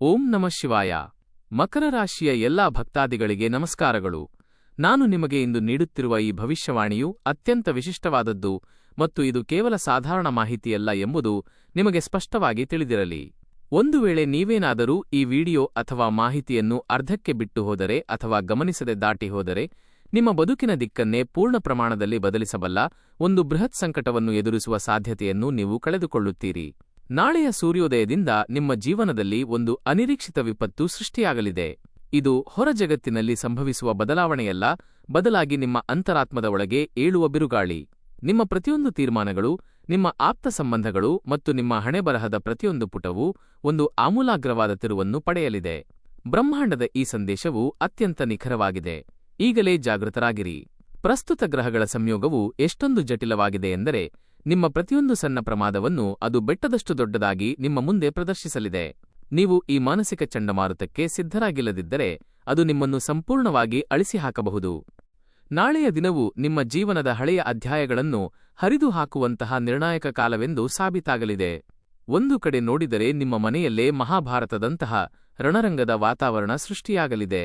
ಓಂ ನಮಃ ಶಿವಾಯ. ಮಕರ ರಾಶಿಯ ಎಲ್ಲಾ ಭಕ್ತಾದಿಗಳಿಗೆ ನಮಸ್ಕಾರಗಳು. ನಾನು ನಿಮಗೆ ಇಂದು ನೀಡುತ್ತಿರುವ ಈ ಭವಿಷ್ಯವಾಣಿಯು ಅತ್ಯಂತ ವಿಶಿಷ್ಟವಾದದ್ದು ಮತ್ತು ಇದು ಕೇವಲ ಸಾಧಾರಣ ಮಾಹಿತಿಯಲ್ಲ ಎಂಬುದು ನಿಮಗೆ ಸ್ಪಷ್ಟವಾಗಿ ತಿಳಿದಿರಲಿ. ಒಂದು ವೇಳೆ ನೀವೇನಾದರೂ ಈ ವಿಡಿಯೋ ಅಥವಾ ಮಾಹಿತಿಯನ್ನು ಅರ್ಧಕ್ಕೆ ಬಿಟ್ಟು ಹೋದರೆ ಅಥವಾ ಗಮನಿಸದೆ ದಾಟಿ ಹೋದರೆ ನಿಮ್ಮ ಬದುಕಿನ ದಿಕ್ಕನ್ನೇ ಪೂರ್ಣ ಪ್ರಮಾಣದಲ್ಲಿ ಬದಲಿಸಬಲ್ಲ ಒಂದು ಬೃಹತ್ ಸಂಕಟವನ್ನು ಎದುರಿಸುವ ಸಾಧ್ಯತೆಯನ್ನು ನೀವು ಕಳೆದುಕೊಳ್ಳುತ್ತೀರಿ. ನಾಳೆಯ ಸೂರ್ಯೋದಯದಿಂದ ನಿಮ್ಮ ಜೀವನದಲ್ಲಿ ಒಂದು ಅನಿರೀಕ್ಷಿತ ವಿಪತ್ತು ಸೃಷ್ಟಿಯಾಗಲಿದೆ. ಇದು ಹೊರ ಜಗತ್ತಿನಲ್ಲಿ ಸಂಭವಿಸುವ ಬದಲಾವಣೆಯಲ್ಲ, ಬದಲಾಗಿ ನಿಮ್ಮ ಅಂತರಾತ್ಮದ ಒಳಗೆ ಏಳುವ ಬಿರುಗಾಳಿ. ನಿಮ್ಮ ಪ್ರತಿಯೊಂದು ತೀರ್ಮಾನಗಳು, ನಿಮ್ಮ ಆಪ್ತ ಸಂಬಂಧಗಳು ಮತ್ತು ನಿಮ್ಮ ಹಣೆಬರಹದ ಪ್ರತಿಯೊಂದು ಪುಟವೂ ಒಂದು ಆಮೂಲಾಗ್ರವಾದ ತಿರುವನ್ನು ಪಡೆಯಲಿದೆ. ಬ್ರಹ್ಮಾಂಡದ ಈ ಸಂದೇಶವು ಅತ್ಯಂತ ನಿಖರವಾಗಿದೆ. ಈಗಲೇ ಜಾಗೃತರಾಗಿರಿ. ಪ್ರಸ್ತುತ ಗ್ರಹಗಳ ಸಂಯೋಗವು ಎಷ್ಟೊಂದು ಜಟಿಲವಾಗಿದೆ ಎಂದರೆ ನಿಮ್ಮ ಪ್ರತಿಯೊಂದು ಸಣ್ಣ ಪ್ರಮಾದವನ್ನು ಅದು ಬೆಟ್ಟದಷ್ಟು ದೊಡ್ಡದಾಗಿ ನಿಮ್ಮ ಮುಂದೆ ಪ್ರದರ್ಶಿಸಲಿದೆ. ನೀವು ಈ ಮಾನಸಿಕ ಚಂಡಮಾರುತಕ್ಕೆ ಸಿದ್ಧರಾಗಿಲ್ಲದಿದ್ದರೆ ಅದು ನಿಮ್ಮನ್ನು ಸಂಪೂರ್ಣವಾಗಿ ಅಳಿಸಿಹಾಕಬಹುದು. ನಾಳೆಯ ದಿನವು ನಿಮ್ಮ ಜೀವನದ ಹಳೆಯ ಅಧ್ಯಾಯಗಳನ್ನು ಹರಿದು ಹಾಕುವಂತಹ ನಿರ್ಣಾಯಕ ಕಾಲವೆಂದು ಸಾಬೀತಾಗಲಿದೆ. ಒಂದು ಕಡೆ ನೋಡಿದರೆ ನಿಮ್ಮ ಮನೆಯಲ್ಲೇ ಮಹಾಭಾರತದಂತಹ ರಣರಂಗದ ವಾತಾವರಣ ಸೃಷ್ಟಿಯಾಗಲಿದೆ.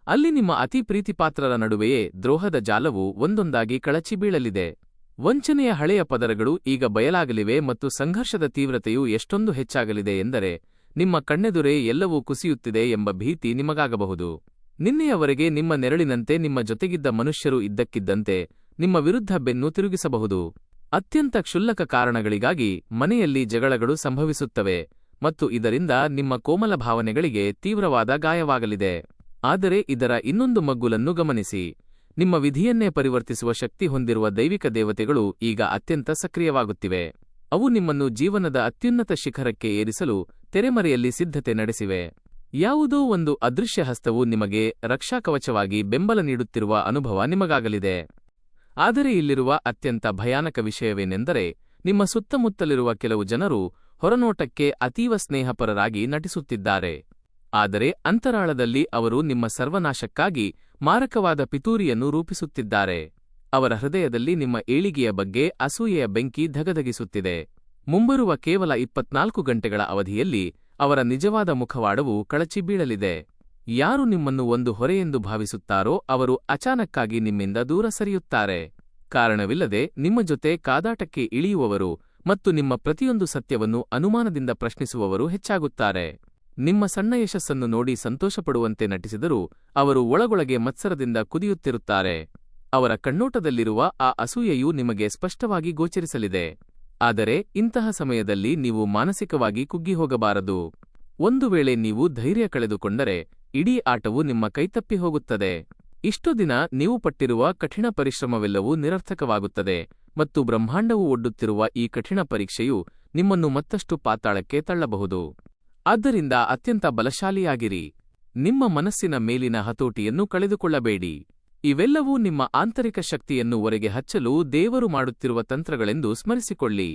ಅಲ್ಲಿ ನಿಮ್ಮ ಅತಿ ಪ್ರೀತಿಪಾತ್ರರ ನಡುವೆಯೇ ದ್ರೋಹದ ಜಾಲವು ಒಂದೊಂದಾಗಿ ಕಳಚಿ ಬೀಳಲಿದೆ. ವಂಚನೆಯ ಹಳೆಯ ಪದರಗಳು ಈಗ ಬಯಲಾಗಲಿವೆ ಮತ್ತು ಸಂಘರ್ಷದ ತೀವ್ರತೆಯು ಎಷ್ಟೊಂದು ಹೆಚ್ಚಾಗಲಿದೆ ಎಂದರೆ ನಿಮ್ಮ ಕಣ್ಣೆದುರೇ ಎಲ್ಲವೂ ಕುಸಿಯುತ್ತಿದೆ ಎಂಬ ಭೀತಿ ನಿಮಗಾಗಬಹುದು. ನಿನ್ನೆಯವರೆಗೆ ನಿಮ್ಮ ನೆರಳಿನಂತೆ ನಿಮ್ಮ ಜೊತೆಗಿದ್ದ ಮನುಷ್ಯರು ಇದ್ದಕ್ಕಿದ್ದಂತೆ ನಿಮ್ಮ ವಿರುದ್ಧ ಬೆನ್ನು ತಿರುಗಿಸಬಹುದು. ಅತ್ಯಂತ ಕ್ಷುಲ್ಲಕ ಕಾರಣಗಳಿಗಾಗಿ ಮನೆಯಲ್ಲಿ ಜಗಳಗಳು ಸಂಭವಿಸುತ್ತವೆ ಮತ್ತು ಇದರಿಂದ ನಿಮ್ಮ ಕೋಮಲ ಭಾವನೆಗಳಿಗೆ ತೀವ್ರವಾದ ಗಾಯವಾಗಲಿದೆ. ಆದರೆ ಇದರ ಇನ್ನೊಂದು ಮಗ್ಗುಲನ್ನು ಗಮನಿಸಿ. ನಿಮ್ಮ ವಿಧಿಯನ್ನೇ ಪರಿವರ್ತಿಸುವ ಶಕ್ತಿ ಹೊಂದಿರುವ ದೈವಿಕ ದೇವತೆಗಳು ಈಗ ಅತ್ಯಂತ ಸಕ್ರಿಯವಾಗುತ್ತಿವೆ. ಅವು ನಿಮ್ಮನ್ನು ಜೀವನದ ಅತ್ಯುನ್ನತ ಶಿಖರಕ್ಕೆ ಏರಿಸಲು ತೆರೆಮರೆಯಲ್ಲಿ ಸಿದ್ಧತೆ ನಡೆಸಿವೆ. ಯಾವುದೋ ಒಂದು ಅದೃಶ್ಯ ಹಸ್ತವು ನಿಮಗೆ ರಕ್ಷಾಕವಚವಾಗಿ ಬೆಂಬಲ ನೀಡುತ್ತಿರುವ ಅನುಭವ ನಿಮಗಾಗಲಿದೆ. ಆದರೆ ಇಲ್ಲಿರುವ ಅತ್ಯಂತ ಭಯಾನಕ ವಿಷಯವೇನೆಂದರೆ ನಿಮ್ಮ ಸುತ್ತಮುತ್ತಲಿರುವ ಕೆಲವು ಜನರು ಹೊರನೋಟಕ್ಕೆ ಅತೀವ ಸ್ನೇಹಪರರಾಗಿ ನಟಿಸುತ್ತಿದ್ದಾರೆ. ಆದರೆ ಅಂತರಾಳದಲ್ಲಿ ಅವರು ನಿಮ್ಮ ಸರ್ವನಾಶಕ್ಕಾಗಿ ಮಾರಕವಾದ ಪಿತೂರಿಯನ್ನು ರೂಪಿಸುತ್ತಿದ್ದಾರೆ. ಅವರ ಹೃದಯದಲ್ಲಿ ನಿಮ್ಮ ಏಳಿಗೆಯ ಬಗ್ಗೆ ಅಸೂಯೆಯ ಬೆಂಕಿ ಧಗಧಗಿಸುತ್ತಿದೆ. ಮುಂಬರುವ ಕೇವಲ 24 ಗಂಟೆಗಳ ಅವಧಿಯಲ್ಲಿ ಅವರ ನಿಜವಾದ ಮುಖವಾಡವು ಕಳಚಿ ಬೀಳಲಿದೆ. ಯಾರು ನಿಮ್ಮನ್ನು ಒಂದು ಹೊರೆಯೆಂದು ಭಾವಿಸುತ್ತಾರೋ ಅವರು ಅಚಾನಕ್ಕಾಗಿ ನಿಮ್ಮಿಂದ ದೂರ ಸರಿಯುತ್ತಾರೆ. ಕಾರಣವಿಲ್ಲದೆ ನಿಮ್ಮ ಜೊತೆ ಕಾದಾಟಕ್ಕೆ ಇಳಿಯುವವರು ಮತ್ತು ನಿಮ್ಮ ಪ್ರತಿಯೊಂದು ಸತ್ಯವನ್ನು ಅನುಮಾನದಿಂದ ಪ್ರಶ್ನಿಸುವವರು ಹೆಚ್ಚಾಗುತ್ತಾರೆ. ನಿಮ್ಮ ಸಣ್ಣ ಯಶಸ್ಸನ್ನು ನೋಡಿ ಸಂತೋಷಪಡುವಂತೆ ನಟಿಸಿದರೂ ಅವರು ಒಳಗೊಳಗೆ ಮತ್ಸರದಿಂದ ಕುದಿಯುತ್ತಿರುತ್ತಾರೆ. ಅವರ ಕಣ್ಣೋಟದಲ್ಲಿರುವ ಆ ಅಸೂಯೆಯು ನಿಮಗೆ ಸ್ಪಷ್ಟವಾಗಿ ಗೋಚರಿಸಲಿದೆ. ಆದರೆ ಇಂತಹ ಸಮಯದಲ್ಲಿ ನೀವು ಮಾನಸಿಕವಾಗಿ ಕುಗ್ಗಿಹೋಗಬಾರದು. ಒಂದು ವೇಳೆ ನೀವು ಧೈರ್ಯ ಕಳೆದುಕೊಂಡರೆ ಇಡೀ ಆಟವು ನಿಮ್ಮ ಕೈತಪ್ಪಿ ಹೋಗುತ್ತದೆ. ಇಷ್ಟು ದಿನ ನೀವು ಪಟ್ಟಿರುವ ಕಠಿಣ ಪರಿಶ್ರಮವೆಲ್ಲವೂ ನಿರರ್ಥಕವಾಗುತ್ತದೆ ಮತ್ತು ಬ್ರಹ್ಮಾಂಡವು ಒಡ್ಡುತ್ತಿರುವ ಈ ಕಠಿಣ ಪರೀಕ್ಷೆಯು ನಿಮ್ಮನ್ನು ಮತ್ತಷ್ಟು ಪಾತಾಳಕ್ಕೆ ತಳ್ಳಬಹುದು. ಆದ್ದರಿಂದ ಅತ್ಯಂತ ಬಲಶಾಲಿಯಾಗಿರಿ. ನಿಮ್ಮ ಮನಸ್ಸಿನ ಮೇಲಿನ ಹತೋಟಿಯನ್ನು ಕಳೆದುಕೊಳ್ಳಬೇಡಿ. ಇವೆಲ್ಲವೂ ನಿಮ್ಮ ಆಂತರಿಕ ಶಕ್ತಿಯನ್ನು ಹೊರಗೆ ಹಚ್ಚಲು ದೇವರು ಮಾಡುತ್ತಿರುವ ತಂತ್ರಗಳೆಂದು ಸ್ಮರಿಸಿಕೊಳ್ಳಿ.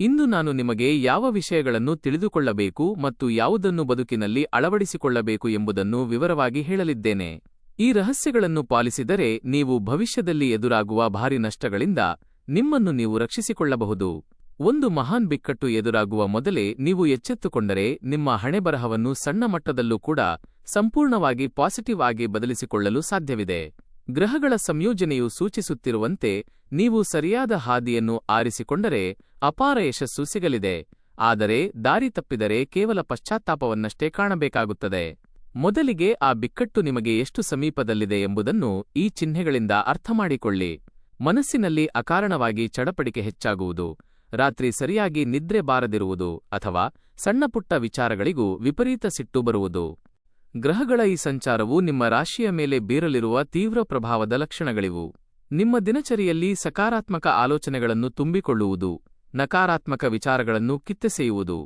ಇಂದು ನಾನು ನಿಮಗೆ ಯಾವ ವಿಷಯಗಳನ್ನು ತಿಳಿದುಕೊಳ್ಳಬೇಕು ಮತ್ತು ಯಾವುದನ್ನು ಬದುಕಿನಲ್ಲಿ ಅಳವಡಿಸಿಕೊಳ್ಳಬೇಕು ಎಂಬುದನ್ನು ವಿವರವಾಗಿ ಹೇಳಲಿದ್ದೇನೆ. ಈ ರಹಸ್ಯಗಳನ್ನು ಪಾಲಿಸಿದರೆ ನೀವು ಭವಿಷ್ಯದಲ್ಲಿ ಎದುರಾಗುವ ಭಾರಿ ನಷ್ಟಗಳಿಂದ ನಿಮ್ಮನ್ನು ನೀವು ರಕ್ಷಿಸಿಕೊಳ್ಳಬಹುದು. ಒಂದು ಮಹಾನ್ ಬಿಕ್ಕಟ್ಟು ಎದುರಾಗುವ ಮೊದಲೇ ನೀವು ಎಚ್ಚೆತ್ತುಕೊಂಡರೆ ನಿಮ್ಮ ಹಣೆಬರಹವನ್ನು ಸಣ್ಣ ಮಟ್ಟದಲ್ಲೂ ಕೂಡ ಸಂಪೂರ್ಣವಾಗಿ ಪಾಸಿಟಿವ್ ಆಗಿ ಬದಲಿಸಿಕೊಳ್ಳಲು ಸಾಧ್ಯವಿದೆ. ಗ್ರಹಗಳ ಸಂಯೋಜನೆಯು ಸೂಚಿಸುತ್ತಿರುವಂತೆ ನೀವು ಸರಿಯಾದ ಹಾದಿಯನ್ನು ಆರಿಸಿಕೊಂಡರೆ ಅಪಾರ ಯಶಸ್ಸು ಸಿಗಲಿದೆ. ಆದರೆ ದಾರಿ ತಪ್ಪಿದರೆ ಕೇವಲ ಪಶ್ಚಾತ್ತಾಪವನ್ನಷ್ಟೇ ಕಾಣಬೇಕಾಗುತ್ತದೆ. ಮೊದಲಿಗೆ ಆ ಬಿಕ್ಕಟ್ಟು ನಿಮಗೆ ಎಷ್ಟು ಸಮೀಪದಲ್ಲಿದೆ ಎಂಬುದನ್ನು ಈ ಚಿಹ್ನೆಗಳಿಂದ ಅರ್ಥಮಾಡಿಕೊಳ್ಳಿ. ಮನಸ್ಸಿನಲ್ಲಿ ಅಕಾರಣವಾಗಿ ಚಡಪಡಿಕೆ ಹೆಚ್ಚಾಗುವುದು, ರಾತ್ರಿ ಸರಿಯಾಗಿ ನಿದ್ರೆ ಬಾರದಿರುವುದು ಅಥವಾ ಸಣ್ಣಪುಟ್ಟ ವಿಚಾರಗಳಿಗೂ ವಿಪರೀತ ಸಿಟ್ಟು ಬರುವುದು. ಗ್ರಹಗಳ ಈ ಸಂಚಾರವು ನಿಮ್ಮ ರಾಶಿಯ ಮೇಲೆ ಬೀರಲಿರುವ ತೀವ್ರ ಪ್ರಭಾವದ ಲಕ್ಷಣಗಳಿವು. ನಿಮ್ಮ ದಿನಚರಿಯಲ್ಲಿ ಸಕಾರಾತ್ಮಕ ಆಲೋಚನೆಗಳನ್ನು ತುಂಬಿಕೊಳ್ಳುವುದು, ನಕಾರಾತ್ಮಕ ವಿಚಾರಗಳನ್ನು ಕಿತ್ತೆಸೆಯುವುದು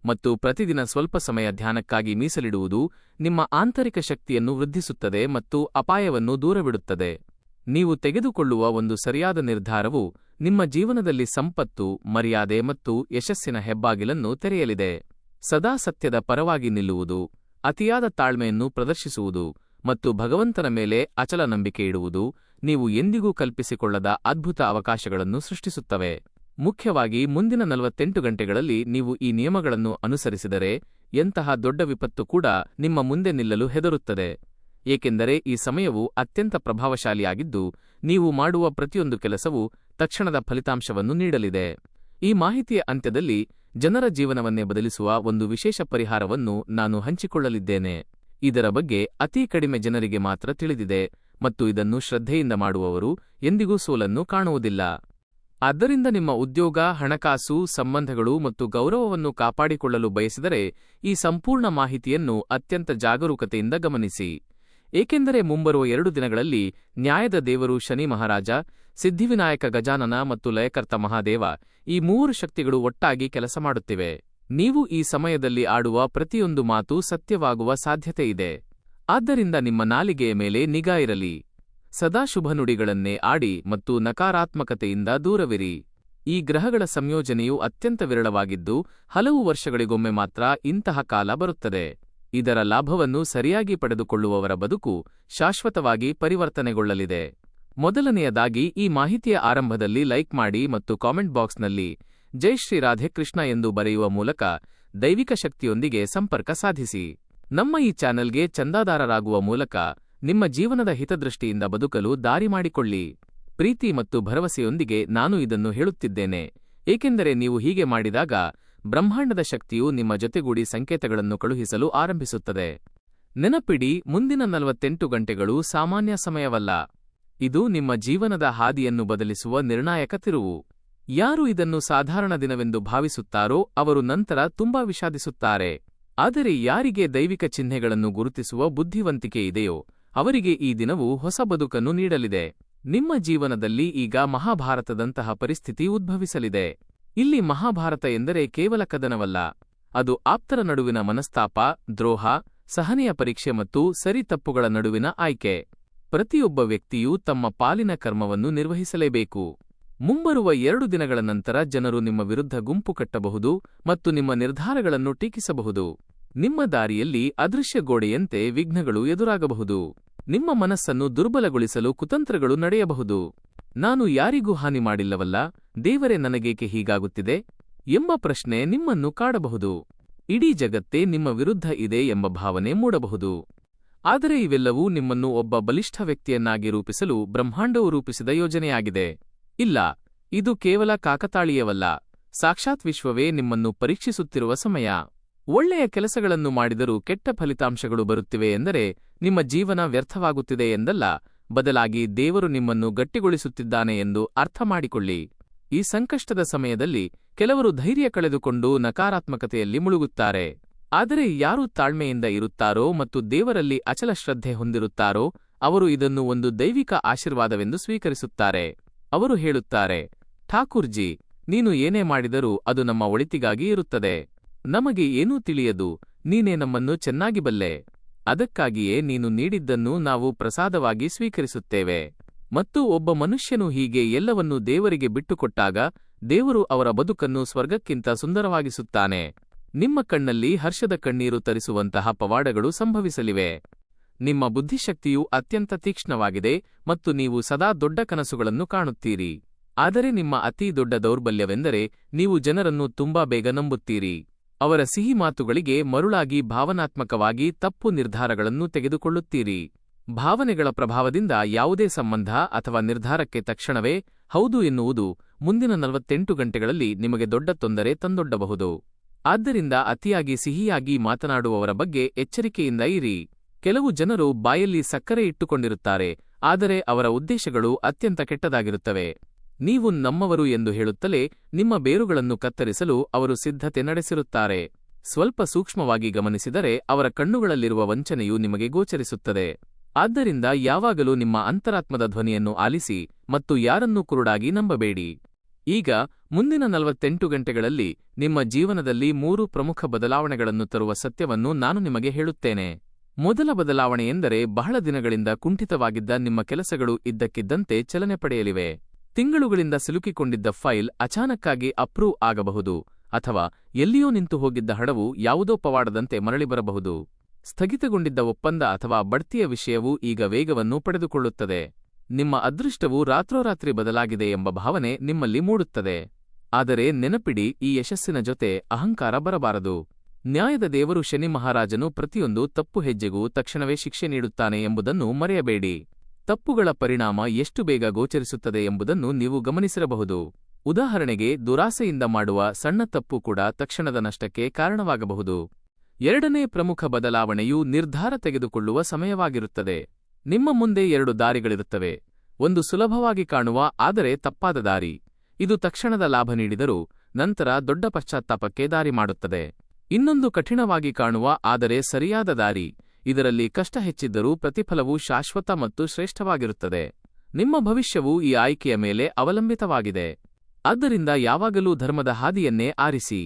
ಮತ್ತು ಪ್ರತಿದಿನ ಸ್ವಲ್ಪ ಸಮಯ ಧ್ಯಾನಕ್ಕಾಗಿ ಮೀಸಲಿಡುವುದು ನಿಮ್ಮ ಆಂತರಿಕ ಶಕ್ತಿಯನ್ನು ವೃದ್ಧಿಸುತ್ತದೆ ಮತ್ತು ಅಪಾಯವನ್ನು ದೂರವಿಡುತ್ತದೆ. ನೀವು ತೆಗೆದುಕೊಳ್ಳುವ ಒಂದು ಸರಿಯಾದ ನಿರ್ಧಾರವು ನಿಮ್ಮ ಜೀವನದಲ್ಲಿ ಸಂಪತ್ತು, ಮರ್ಯಾದೆ ಮತ್ತು ಯಶಸ್ಸಿನ ಹೆಬ್ಬಾಗಿಲನ್ನು ತೆರೆಯಲಿದೆ. ಸದಾ ಸತ್ಯದ ಪರವಾಗಿ ನಿಲ್ಲುವುದು, ಅತಿಯಾದ ತಾಳ್ಮೆಯನ್ನು ಪ್ರದರ್ಶಿಸುವುದು ಮತ್ತು ಭಗವಂತನ ಮೇಲೆ ಅಚಲ ನಂಬಿಕೆ ಇಡುವುದು ನೀವು ಎಂದಿಗೂ ಕಲ್ಪಿಸಿಕೊಳ್ಳದ ಅದ್ಭುತ ಅವಕಾಶಗಳನ್ನು ಸೃಷ್ಟಿಸುತ್ತವೆ. ಮುಖ್ಯವಾಗಿ ಮುಂದಿನ 48 ಗಂಟೆಗಳಲ್ಲಿ ನೀವು ಈ ನಿಯಮಗಳನ್ನು ಅನುಸರಿಸಿದರೆ ಎಂತಹ ದೊಡ್ಡ ವಿಪತ್ತು ಕೂಡ ನಿಮ್ಮ ಮುಂದೆ ನಿಲ್ಲಲು ಹೆದರುತ್ತದೆ. ಏಕೆಂದರೆ ಈ ಸಮಯವು ಅತ್ಯಂತ ಪ್ರಭಾವಶಾಲಿಯಾಗಿದ್ದು, ನೀವು ಮಾಡುವ ಪ್ರತಿಯೊಂದು ಕೆಲಸವೂ ತಕ್ಷಣದ ಫಲಿತಾಂಶವನ್ನು ನೀಡಲಿದೆ. ಈ ಮಾಹಿತಿಯ ಅಂತ್ಯದಲ್ಲಿ ಜನರ ಜೀವನವನ್ನೇ ಬದಲಿಸುವ ಒಂದು ವಿಶೇಷ ಪರಿಹಾರವನ್ನು ನಾನು ಹಂಚಿಕೊಳ್ಳಲಿದ್ದೇನೆ. ಇದರ ಬಗ್ಗೆ ಅತೀ ಕಡಿಮೆ ಜನರಿಗೆ ಮಾತ್ರ ತಿಳಿದಿದೆ ಮತ್ತು ಇದನ್ನು ಶ್ರದ್ಧೆಯಿಂದ ಮಾಡುವವರು ಎಂದಿಗೂ ಸೋಲನ್ನು ಕಾಣುವುದಿಲ್ಲ. ಆದ್ದರಿಂದ ನಿಮ್ಮ ಉದ್ಯೋಗ, ಹಣಕಾಸು, ಸಂಬಂಧಗಳು ಮತ್ತು ಗೌರವವನ್ನು ಕಾಪಾಡಿಕೊಳ್ಳಲು ಬಯಸಿದರೆ ಈ ಸಂಪೂರ್ಣ ಮಾಹಿತಿಯನ್ನು ಅತ್ಯಂತ ಜಾಗರೂಕತೆಯಿಂದ ಗಮನಿಸಿ. ಏಕೆಂದರೆ ಮುಂಬರುವ 2 ದಿನಗಳಲ್ಲಿ ನ್ಯಾಯದ ದೇವರು ಶನಿ ಮಹಾರಾಜ, ಸಿದ್ಧಿವಿನಾಯಕ ಗಜಾನನ ಮತ್ತು ಲಯಕರ್ತ ಮಹಾದೇವ ಈ 3 ಶಕ್ತಿಗಳು ಒಟ್ಟಾಗಿ ಕೆಲಸ ಮಾಡುತ್ತಿವೆ. ನೀವು ಈ ಸಮಯದಲ್ಲಿ ಆಡುವ ಪ್ರತಿಯೊಂದು ಮಾತು ಸತ್ಯವಾಗುವ ಸಾಧ್ಯತೆಯಿದೆ. ಆದ್ದರಿಂದ ನಿಮ್ಮ ನಾಲಿಗೆಯ ಮೇಲೆ ನಿಗಾ ಇರಲಿ. ಸದಾ ಶುಭ ನುಡಿಗಳನ್ನೇ ಆಡಿ ಮತ್ತು ನಕಾರಾತ್ಮಕತೆಯಿಂದ ದೂರವಿರಿ. ಈ ಗ್ರಹಗಳ ಸಂಯೋಜನೆಯು ಅತ್ಯಂತ ವಿರಳವಾಗಿದ್ದು, ಹಲವು ವರ್ಷಗಳಿಗೊಮ್ಮೆ ಮಾತ್ರ ಇಂತಹ ಕಾಲ ಬರುತ್ತದೆ. ಇದರ ಲಾಭವನ್ನು ಸರಿಯಾಗಿ ಪಡೆದುಕೊಳ್ಳುವವರ ಬದುಕು ಶಾಶ್ವತವಾಗಿ ಪರಿವರ್ತನೆಗೊಳ್ಳಲಿದೆ. ಮೊದಲನೆಯದಾಗಿ, ಈ ಮಾಹಿತಿಯ ಆರಂಭದಲ್ಲಿ ಲೈಕ್ ಮಾಡಿ ಮತ್ತು ಕಾಮೆಂಟ್ ಬಾಕ್ಸ್ನಲ್ಲಿ ಜೈ ಶ್ರೀ ರಾಧೆ ಕೃಷ್ಣ ಎಂದು ಬರೆಯುವ ಮೂಲಕ ದೈವಿಕ ಶಕ್ತಿಯೊಂದಿಗೆ ಸಂಪರ್ಕ ಸಾಧಿಸಿ. ನಮ್ಮ ಈ ಚಾನೆಲ್ಗೆ ಚಂದಾದಾರರಾಗುವ ಮೂಲಕ ನಿಮ್ಮ ಜೀವನದ ಹಿತದೃಷ್ಟಿಯಿಂದ ಬದುಕಲು ದಾರಿ ಮಾಡಿಕೊಳ್ಳಿ. ಪ್ರೀತಿ ಮತ್ತು ಭರವಸೆಯೊಂದಿಗೆ ನಾನು ಇದನ್ನು ಹೇಳುತ್ತಿದ್ದೇನೆ, ಏಕೆಂದರೆ ನೀವು ಹೀಗೆ ಮಾಡಿದಾಗ ಬ್ರಹ್ಮಾಂಡದ ಶಕ್ತಿಯು ನಿಮ್ಮ ಜೊತೆಗೂಡಿ ಸಂಕೇತಗಳನ್ನು ಕಳುಹಿಸಲು ಆರಂಭಿಸುತ್ತದೆ. ನೆನಪಿಡಿ, ಮುಂದಿನ 48 ಗಂಟೆಗಳು ಸಾಮಾನ್ಯ ಸಮಯವಲ್ಲ. ಇದು ನಿಮ್ಮ ಜೀವನದ ಹಾದಿಯನ್ನು ಬದಲಿಸುವ ನಿರ್ಣಾಯಕ ತಿರುವು. ಯಾರು ಇದನ್ನು ಸಾಧಾರಣ ದಿನವೆಂದು ಭಾವಿಸುತ್ತಾರೋ ಅವರು ನಂತರ ತುಂಬಾ ವಿಷಾದಿಸುತ್ತಾರೆ. ಆದರೆ ಯಾರಿಗೆ ದೈವಿಕ ಚಿಹ್ನೆಗಳನ್ನು ಗುರುತಿಸುವ ಬುದ್ಧಿವಂತಿಕೆ ಇದೆಯೋ ಅವರಿಗೆ ಈ ದಿನವು ಹೊಸ ಬದುಕನ್ನು ನೀಡಲಿದೆ. ನಿಮ್ಮ ಜೀವನದಲ್ಲಿ ಈಗ ಮಹಾಭಾರತದಂತಹ ಪರಿಸ್ಥಿತಿ ಉದ್ಭವಿಸಲಿದೆ. ಇಲ್ಲಿ ಮಹಾಭಾರತ ಎಂದರೆ ಕೇವಲ ಕದನವಲ್ಲ, ಅದು ಆಪ್ತರ ನಡುವಿನ ಮನಸ್ತಾಪ, ದ್ರೋಹ, ಸಹನೆಯ ಪರೀಕ್ಷೆ ಮತ್ತು ಸರಿ ತಪ್ಪುಗಳ ನಡುವಿನ ಆಯ್ಕೆ. ಪ್ರತಿಯೊಬ್ಬ ವ್ಯಕ್ತಿಯೂ ತಮ್ಮ ಪಾಲಿನ ಕರ್ಮವನ್ನು ನಿರ್ವಹಿಸಲೇಬೇಕು. ಮುಂಬರುವ 2 ದಿನಗಳ ನಂತರ ಜನರು ನಿಮ್ಮ ವಿರುದ್ಧ ಗುಂಪು ಕಟ್ಟಬಹುದು ಮತ್ತು ನಿಮ್ಮ ನಿರ್ಧಾರಗಳನ್ನು ಟೀಕಿಸಬಹುದು. ನಿಮ್ಮ ದಾರಿಯಲ್ಲಿ ಅದೃಶ್ಯ ಗೋಡೆಯಂತೆ ವಿಘ್ನಗಳು ಎದುರಾಗಬಹುದು. ನಿಮ್ಮ ಮನಸ್ಸನ್ನು ದುರ್ಬಲಗೊಳಿಸಲು ಕುತಂತ್ರಗಳು ನಡೆಯಬಹುದು. ನಾನು ಯಾರಿಗೂ ಹಾನಿ ಮಾಡಿಲ್ಲವಲ್ಲ, ದೇವರೇ ನನಗೇಕೆ ಹೀಗಾಗುತ್ತಿದೆ ಎಂಬ ಪ್ರಶ್ನೆ ನಿಮ್ಮನ್ನು ಕಾಡಬಹುದು. ಇಡೀ ಜಗತ್ತೇ ನಿಮ್ಮ ವಿರುದ್ಧ ಇದೆ ಎಂಬ ಭಾವನೆ ಮೂಡಬಹುದು. ಆದರೆ ಇವೆಲ್ಲವೂ ನಿಮ್ಮನ್ನು ಒಬ್ಬ ಬಲಿಷ್ಠ ವ್ಯಕ್ತಿಯನ್ನಾಗಿ ರೂಪಿಸಲು ಬ್ರಹ್ಮಾಂಡವು ರೂಪಿಸಿದ ಯೋಜನೆಯಾಗಿದೆ. ಇಲ್ಲ, ಇದು ಕೇವಲ ಕಾಕತಾಳೀಯವಲ್ಲ, ಸಾಕ್ಷಾತ್ ವಿಶ್ವವೇ ನಿಮ್ಮನ್ನು ಪರೀಕ್ಷಿಸುತ್ತಿರುವ ಸಮಯ. ಒಳ್ಳೆಯ ಕೆಲಸಗಳನ್ನು ಮಾಡಿದರೂ ಕೆಟ್ಟ ಫಲಿತಾಂಶಗಳು ಬರುತ್ತಿವೆ ಎಂದರೆ ನಿಮ್ಮ ಜೀವನ ವ್ಯರ್ಥವಾಗುತ್ತಿದೆ ಎಂದಲ್ಲ, ಬದಲಾಗಿ ದೇವರು ನಿಮ್ಮನ್ನು ಗಟ್ಟಿಗೊಳಿಸುತ್ತಿದ್ದಾನೆ ಎಂದು ಅರ್ಥ ಮಾಡಿಕೊಳ್ಳಿ. ಈ ಸಂಕಷ್ಟದ ಸಮಯದಲ್ಲಿ ಕೆಲವರು ಧೈರ್ಯ ಕಳೆದುಕೊಂಡು ನಕಾರಾತ್ಮಕತೆಯಲ್ಲಿ ಮುಳುಗುತ್ತಾರೆ. ಆದರೆ ಯಾರು ತಾಳ್ಮೆಯಿಂದ ಇರುತ್ತಾರೋ ಮತ್ತು ದೇವರಲ್ಲಿ ಅಚಲ ಶ್ರದ್ಧೆ ಹೊಂದಿರುತ್ತಾರೋ ಅವರು ಇದನ್ನು ಒಂದು ದೈವಿಕ ಆಶೀರ್ವಾದವೆಂದು ಸ್ವೀಕರಿಸುತ್ತಾರೆ. ಅವರು ಹೇಳುತ್ತಾರೆ, ಠಾಕೂರ್ಜಿ, ನೀನು ಏನೇ ಮಾಡಿದರೂ ಅದು ನಮ್ಮ ಒಳಿತಿಗಾಗಿ ಇರುತ್ತದೆ. ನಮಗೆ ಏನೂ ತಿಳಿಯದು, ನೀನೇ ನಮ್ಮನ್ನು ಚೆನ್ನಾಗಿ ಬಲ್ಲೆ. ಅದಕ್ಕಾಗಿಯೇ ನೀನು ನೀಡಿದ್ದನ್ನು ನಾವು ಪ್ರಸಾದವಾಗಿ ಸ್ವೀಕರಿಸುತ್ತೇವೆ. ಮತ್ತು ಒಬ್ಬ ಮನುಷ್ಯನು ಹೀಗೆ ಎಲ್ಲವನ್ನೂ ದೇವರಿಗೆ ಬಿಟ್ಟುಕೊಟ್ಟಾಗ ದೇವರು ಅವರ ಬದುಕನ್ನು ಸ್ವರ್ಗಕ್ಕಿಂತ ಸುಂದರವಾಗಿಸುತ್ತಾನೆ. ನಿಮ್ಮ ಕಣ್ಣಲ್ಲಿ ಹರ್ಷದ ಕಣ್ಣೀರು ತರಿಸುವಂತಹ ಪವಾಡಗಳು ಸಂಭವಿಸಲಿವೆ. ನಿಮ್ಮ ಬುದ್ಧಿಶಕ್ತಿಯು ಅತ್ಯಂತ ತೀಕ್ಷ್ಣವಾಗಿದೆ ಮತ್ತು ನೀವು ಸದಾ ದೊಡ್ಡ ಕನಸುಗಳನ್ನು ಕಾಣುತ್ತೀರಿ. ಆದರೆ ನಿಮ್ಮ ಅತೀ ದೊಡ್ಡ ದೌರ್ಬಲ್ಯವೆಂದರೆ ನೀವು ಜನರನ್ನು ತುಂಬಾ ಬೇಗ ನಂಬುತ್ತೀರಿ. ಅವರ ಸಿಹಿ ಮಾತುಗಳಿಗೆ ಮರುಳಾಗಿ ಭಾವನಾತ್ಮಕವಾಗಿ ತಪ್ಪು ನಿರ್ಧಾರಗಳನ್ನು ತೆಗೆದುಕೊಳ್ಳುತ್ತೀರಿ. ಭಾವನೆಗಳ ಪ್ರಭಾವದಿಂದ ಯಾವುದೇ ಸಂಬಂಧ ಅಥವಾ ನಿರ್ಧಾರಕ್ಕೆ ತಕ್ಷಣವೇ ಹೌದು ಎನ್ನುವುದು ಮುಂದಿನ 48 ಗಂಟೆಗಳಲ್ಲಿ ನಿಮಗೆ ದೊಡ್ಡ ತೊಂದರೆ ತಂದೊಡ್ಡಬಹುದು. ಆದ್ದರಿಂದ ಅತಿಯಾಗಿ ಸಿಹಿಯಾಗಿ ಮಾತನಾಡುವವರ ಬಗ್ಗೆ ಎಚ್ಚರಿಕೆಯಿಂದ ಇರಿ. ಕೆಲವು ಜನರು ಬಾಯಲ್ಲಿ ಸಕ್ಕರೆ ಇಟ್ಟುಕೊಂಡಿರುತ್ತಾರೆ, ಆದರೆ ಅವರ ಉದ್ದೇಶಗಳು ಅತ್ಯಂತ ಕೆಟ್ಟದಾಗಿರುತ್ತವೆ. ನೀವು ನಮ್ಮವರು ಎಂದು ಹೇಳುತ್ತಲೇ ನಿಮ್ಮ ಬೇರುಗಳನ್ನು ಕತ್ತರಿಸಲು ಅವರು ಸಿದ್ಧತೆ ನಡೆಸಿರುತ್ತಾರೆ. ಸ್ವಲ್ಪ ಸೂಕ್ಷ್ಮವಾಗಿ ಗಮನಿಸಿದರೆ ಅವರ ಕಣ್ಣುಗಳಲ್ಲಿರುವ ವಂಚನೆಯು ನಿಮಗೆ ಗೋಚರಿಸುತ್ತದೆ. ಆದ್ದರಿಂದ ಯಾವಾಗಲೂ ನಿಮ್ಮ ಅಂತರಾತ್ಮದ ಧ್ವನಿಯನ್ನು ಆಲಿಸಿ ಮತ್ತು ಯಾರನ್ನೂ ಕುರುಡಾಗಿ ನಂಬಬೇಡಿ. ಈಗ ಮುಂದಿನ 48 ಗಂಟೆಗಳಲ್ಲಿ ನಿಮ್ಮ ಜೀವನದಲ್ಲಿ 3 ಪ್ರಮುಖ ಬದಲಾವಣೆಗಳನ್ನು ತರುವ ಸತ್ಯವನ್ನು ನಾನು ನಿಮಗೆ ಹೇಳುತ್ತೇನೆ. ಮೊದಲ ಬದಲಾವಣೆಯೆಂದರೆ ಬಹಳ ದಿನಗಳಿಂದ ಕುಂಠಿತವಾಗಿದ್ದ ನಿಮ್ಮ ಕೆಲಸಗಳು ಇದ್ದಕ್ಕಿದ್ದಂತೆ ಚಲನೆ ಪಡೆಯಲಿವೆ. ತಿಂಗಳುಗಳಿಂದ ಸಿಲುಕಿಕೊಂಡಿದ್ದ ಫೈಲ್ ಅಚಾನಕ್ಕಾಗಿ ಅಪ್ರೂವ್ ಆಗಬಹುದು, ಅಥವಾ ಎಲ್ಲಿಯೋ ನಿಂತು ಹೋಗಿದ್ದ ಹಣವು ಯಾವುದೋ ಪವಾಡದಂತೆ ಮರಳಿ ಬರಬಹುದು. ಸ್ಥಗಿತಗೊಂಡಿದ್ದ ಒಪ್ಪಂದ ಅಥವಾ ಬಡ್ತಿಯ ವಿಷಯವು ಈಗ ವೇಗವನ್ನು ಪಡೆದುಕೊಳ್ಳುತ್ತದೆ. ನಿಮ್ಮ ಅದೃಷ್ಟವು ರಾತ್ರೋರಾತ್ರಿ ಬದಲಾಗಿದೆ ಎಂಬ ಭಾವನೆ ನಿಮ್ಮಲ್ಲಿ ಮೂಡುತ್ತದೆ. ಆದರೆ ನೆನಪಿಡಿ, ಈ ಯಶಸ್ಸಿನ ಜೊತೆ ಅಹಂಕಾರ ಬರಬಾರದು. ನ್ಯಾಯದ ದೇವರು ಶನಿ ಮಹಾರಾಜನು ಪ್ರತಿಯೊಂದು ತಪ್ಪು ಹೆಜ್ಜೆಗೂ ತಕ್ಷಣವೇ ಶಿಕ್ಷೆ ನೀಡುತ್ತಾನೆ ಎಂಬುದನ್ನು ಮರೆಯಬೇಡಿ. ತಪ್ಪುಗಳ ಪರಿಣಾಮ ಎಷ್ಟು ಬೇಗ ಗೋಚರಿಸುತ್ತದೆ ಎಂಬುದನ್ನು ನೀವು ಗಮನಿಸಿರಬಹುದು. ಉದಾಹರಣೆಗೆ, ದುರಾಸೆಯಿಂದ ಮಾಡುವ ಸಣ್ಣ ತಪ್ಪು ಕೂಡ ತಕ್ಷಣದ ನಷ್ಟಕ್ಕೆ ಕಾರಣವಾಗಬಹುದು. ಎರಡನೇ ಪ್ರಮುಖ ಬದಲಾವಣೆಯು ನಿರ್ಧಾರ ತೆಗೆದುಕೊಳ್ಳುವ ಸಮಯವಾಗಿರುತ್ತದೆ. ನಿಮ್ಮ ಮುಂದೆ 2 ದಾರಿಗಳಿರುತ್ತವೆ. ಒಂದು ಸುಲಭವಾಗಿ ಕಾಣುವ ಆದರೆ ತಪ್ಪಾದ ದಾರಿ. ಇದು ತಕ್ಷಣದ ಲಾಭ ನೀಡಿದರೂ ನಂತರ ದೊಡ್ಡ ಪಶ್ಚಾತ್ತಾಪಕ್ಕೆ ದಾರಿ ಮಾಡುತ್ತದೆ. ಇನ್ನೊಂದು ಕಠಿಣವಾಗಿ ಕಾಣುವ ಆದರೆ ಸರಿಯಾದ ದಾರಿ. ಇದರಲ್ಲಿ ಕಷ್ಟ ಹೆಚ್ಚಿದ್ದರೂ ಪ್ರತಿಫಲವು ಶಾಶ್ವತ ಮತ್ತು ಶ್ರೇಷ್ಠವಾಗಿರುತ್ತದೆ. ನಿಮ್ಮ ಭವಿಷ್ಯವು ಈ ಆಯ್ಕೆಯ ಮೇಲೆ ಅವಲಂಬಿತವಾಗಿದೆ. ಆದ್ದರಿಂದ ಯಾವಾಗಲೂ ಧರ್ಮದ ಹಾದಿಯನ್ನೇ ಆರಿಸಿ.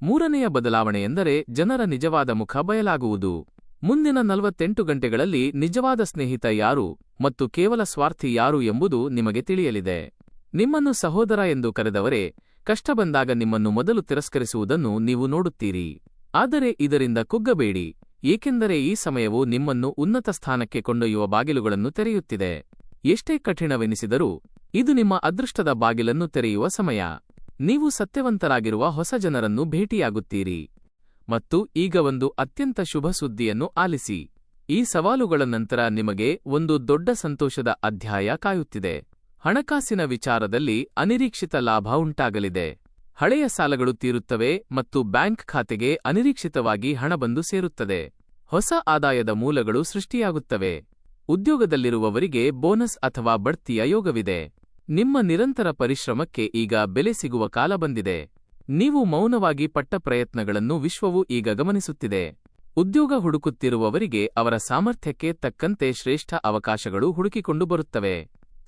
ಮೂರನೆಯ ಬದಲಾವಣೆಯೆಂದರೆ ಜನರ ನಿಜವಾದ ಮುಖ ಬಯಲಾಗುವುದು. ಮುಂದಿನ 48 ಗಂಟೆಗಳಲ್ಲಿ ನಿಜವಾದ ಸ್ನೇಹಿತ ಯಾರು ಮತ್ತು ಕೇವಲ ಸ್ವಾರ್ಥಿ ಯಾರು ಎಂಬುದು ನಿಮಗೆ ತಿಳಿಯಲಿದೆ. ನಿಮ್ಮನ್ನು ಸಹೋದರ ಎಂದು ಕರೆದವರೇ ಕಷ್ಟ ಬಂದಾಗ ನಿಮ್ಮನ್ನು ಮೊದಲು ತಿರಸ್ಕರಿಸುವುದನ್ನು ನೀವು ನೋಡುತ್ತೀರಿ. ಆದರೆ ಇದರಿಂದ ಕುಗ್ಗಬೇಡಿ, ಏಕೆಂದರೆ ಈ ಸಮಯವು ನಿಮ್ಮನ್ನು ಉನ್ನತ ಸ್ಥಾನಕ್ಕೆ ಕೊಂಡೊಯ್ಯುವ ಬಾಗಿಲುಗಳನ್ನು ತೆರೆಯುತ್ತಿದೆ. ಎಷ್ಟೇ ಕಠಿಣವೆನಿಸಿದರೂ ಇದು ನಿಮ್ಮ ಅದೃಷ್ಟದ ಬಾಗಿಲನ್ನು ತೆರೆಯುವ ಸಮಯ. ನೀವು ಸತ್ಯವಂತರಾಗಿರುವ ಹೊಸ ಜನರನ್ನು ಭೇಟಿಯಾಗುತ್ತೀರಿ. ಮತ್ತು ಈಗ ಒಂದು ಅತ್ಯಂತ ಶುಭ ಸುದ್ದಿಯನ್ನು ಆಲಿಸಿ. ಈ ಸವಾಲುಗಳ ನಂತರ ನಿಮಗೆ ಒಂದು ದೊಡ್ಡ ಸಂತೋಷದ ಅಧ್ಯಾಯ ಕಾಯುತ್ತಿದೆ. ಹಣಕಾಸಿನ ವಿಚಾರದಲ್ಲಿ ಅನಿರೀಕ್ಷಿತ ಲಾಭ ಉಂಟಾಗಲಿದೆ. ಹಳೆಯ ಸಾಲಗಳು ತೀರುತ್ತವೆ ಮತ್ತು ಬ್ಯಾಂಕ್ ಖಾತೆಗೆ ಅನಿರೀಕ್ಷಿತವಾಗಿ ಹಣ ಬಂದು ಸೇರುತ್ತದೆ. ಹೊಸ ಆದಾಯದ ಮೂಲಗಳು ಸೃಷ್ಟಿಯಾಗುತ್ತವೆ. ಉದ್ಯೋಗದಲ್ಲಿರುವವರಿಗೆ ಬೋನಸ್ ಅಥವಾ ಬಡ್ತಿಯ ಯೋಗವಿದೆ. ನಿಮ್ಮ ನಿರಂತರ ಪರಿಶ್ರಮಕ್ಕೆ ಈಗ ಬೆಲೆ ಸಿಗುವ ಕಾಲ ಬಂದಿದೆ. ನೀವು ಮೌನವಾಗಿ ಪಟ್ಟ ಪ್ರಯತ್ನಗಳನ್ನು ವಿಶ್ವವು ಈಗ ಗಮನಿಸುತ್ತಿದೆ. ಉದ್ಯೋಗ ಹುಡುಕುತ್ತಿರುವವರಿಗೆ ಅವರ ಸಾಮರ್ಥ್ಯಕ್ಕೆ ತಕ್ಕಂತೆ ಶ್ರೇಷ್ಠ ಅವಕಾಶಗಳು ಹುಡುಕಿಕೊಂಡು ಬರುತ್ತವೆ.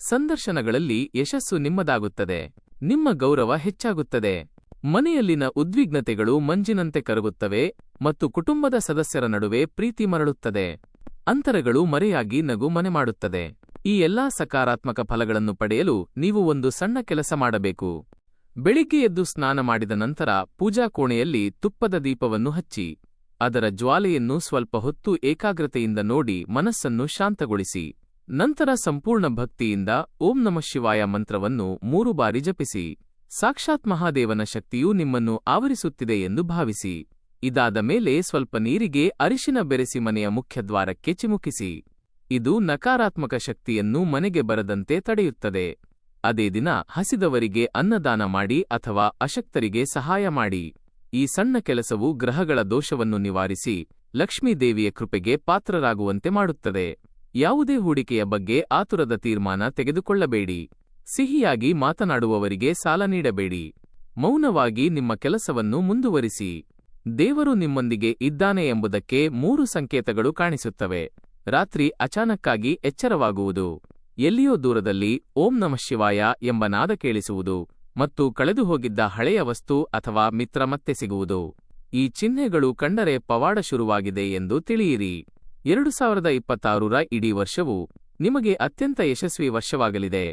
ಸಂದರ್ಶನಗಳಲ್ಲಿ ಯಶಸ್ಸು ನಿಮ್ಮದಾಗುತ್ತದೆ. ನಿಮ್ಮ ಗೌರವ ಹೆಚ್ಚಾಗುತ್ತದೆ. ಮನೆಯಲ್ಲಿನ ಉದ್ವಿಗ್ನತೆಗಳು ಮಂಜಿನಂತೆ ಕರಗುತ್ತವೆ ಮತ್ತು ಕುಟುಂಬದ ಸದಸ್ಯರ ನಡುವೆ ಪ್ರೀತಿ ಮರಳುತ್ತದೆ. ಅಂತರಗಳು ಮರೆಯಾಗಿ ನಗು ಮನೆ ಮಾಡುತ್ತದೆ. ಈ ಎಲ್ಲಾ ಸಕಾರಾತ್ಮಕ ಫಲಗಳನ್ನು ಪಡೆಯಲು ನೀವು ಒಂದು ಸಣ್ಣ ಕೆಲಸ ಮಾಡಬೇಕು. ಬೆಳಿಗ್ಗೆ ಎದ್ದು ಸ್ನಾನ ಮಾಡಿದ ನಂತರ ಪೂಜಾ ಕೋಣೆಯಲ್ಲಿ ತುಪ್ಪದ ದೀಪವನ್ನು ಹಚ್ಚಿ, ಅದರ ಜ್ವಾಲೆಯನ್ನು ಸ್ವಲ್ಪ ಹೊತ್ತು ಏಕಾಗ್ರತೆಯಿಂದ ನೋಡಿ ಮನಸ್ಸನ್ನು ಶಾಂತಗೊಳಿಸಿ. ನಂತರ ಸಂಪೂರ್ಣ ಭಕ್ತಿಯಿಂದ ಓಂ ನಮಃ ಶಿವಾಯ ಮಂತ್ರವನ್ನು 3 ಬಾರಿ ಜಪಿಸಿ. ಸಾಕ್ಷಾತ್ ಮಹಾದೇವನ ಶಕ್ತಿಯು ನಿಮ್ಮನ್ನು ಆವರಿಸುತ್ತಿದೆ ಎಂದು ಭಾವಿಸಿ. ಇದಾದ ಮೇಲೆ ಸ್ವಲ್ಪ ನೀರಿಗೆ ಅರಿಶಿನ ಬೆರೆಸಿ ಮನೆಯ ಮುಖ್ಯದ್ವಾರಕ್ಕೆ ಚಿಮುಕಿಸಿ. ಇದು ನಕಾರಾತ್ಮಕ ಶಕ್ತಿಯನ್ನು ಮನೆಗೆ ಬರದಂತೆ ತಡೆಯುತ್ತದೆ. ಅದೇ ದಿನ ಹಸಿದವರಿಗೆ ಅನ್ನದಾನ ಮಾಡಿ ಅಥವಾ ಅಶಕ್ತರಿಗೆ ಸಹಾಯ ಮಾಡಿ. ಈ ಸಣ್ಣ ಕೆಲಸವು ಗ್ರಹಗಳ ದೋಷವನ್ನು ನಿವಾರಿಸಿ ಲಕ್ಷ್ಮೀದೇವಿಯ ಕೃಪೆಗೆ ಪಾತ್ರರಾಗುವಂತೆ ಮಾಡುತ್ತದೆ. ಯಾವುದೇ ಹೂಡಿಕೆಯ ಬಗ್ಗೆ ಆತುರದ ತೀರ್ಮಾನ ತೆಗೆದುಕೊಳ್ಳಬೇಡಿ. ಸಿಹಿಯಾಗಿ ಮಾತನಾಡುವವರಿಗೆ ಸಾಲ ನೀಡಬೇಡಿ. ಮೌನವಾಗಿ ನಿಮ್ಮ ಕೆಲಸವನ್ನು ಮುಂದುವರಿಸಿ. ದೇವರು ನಿಮ್ಮೊಂದಿಗೆ ಇದ್ದಾನೆ ಎಂಬುದಕ್ಕೆ 3 ಸಂಕೇತಗಳು ಕಾಣಿಸುತ್ತವೆ. ರಾತ್ರಿ ಅಚಾನಕ್ಕಾಗಿ ಎಚ್ಚರವಾಗುವುದು, ಎಲ್ಲಿಯೋ ದೂರದಲ್ಲಿ ಓಂ ನಮಃ ಶಿವಾಯ ಎಂಬ ನಾದ ಕೇಳಿಸುವುದು ಮತ್ತು ಕಳೆದುಹೋಗಿದ್ದ ಹಳೆಯ ವಸ್ತು ಅಥವಾ ಮಿತ್ರ ಮತ್ತೆ ಸಿಗುವುದು. ಈ ಚಿಹ್ನೆಗಳು ಕಂಡರೆ ಪವಾಡ ಶುರುವಾಗಿದೆ ಎಂದು ತಿಳಿಯಿರಿ. 2026ರ ಇಡೀ ವರ್ಷವು ನಿಮಗೆ ಅತ್ಯಂತ ಯಶಸ್ವಿ ವರ್ಷವಾಗಲಿದೆ.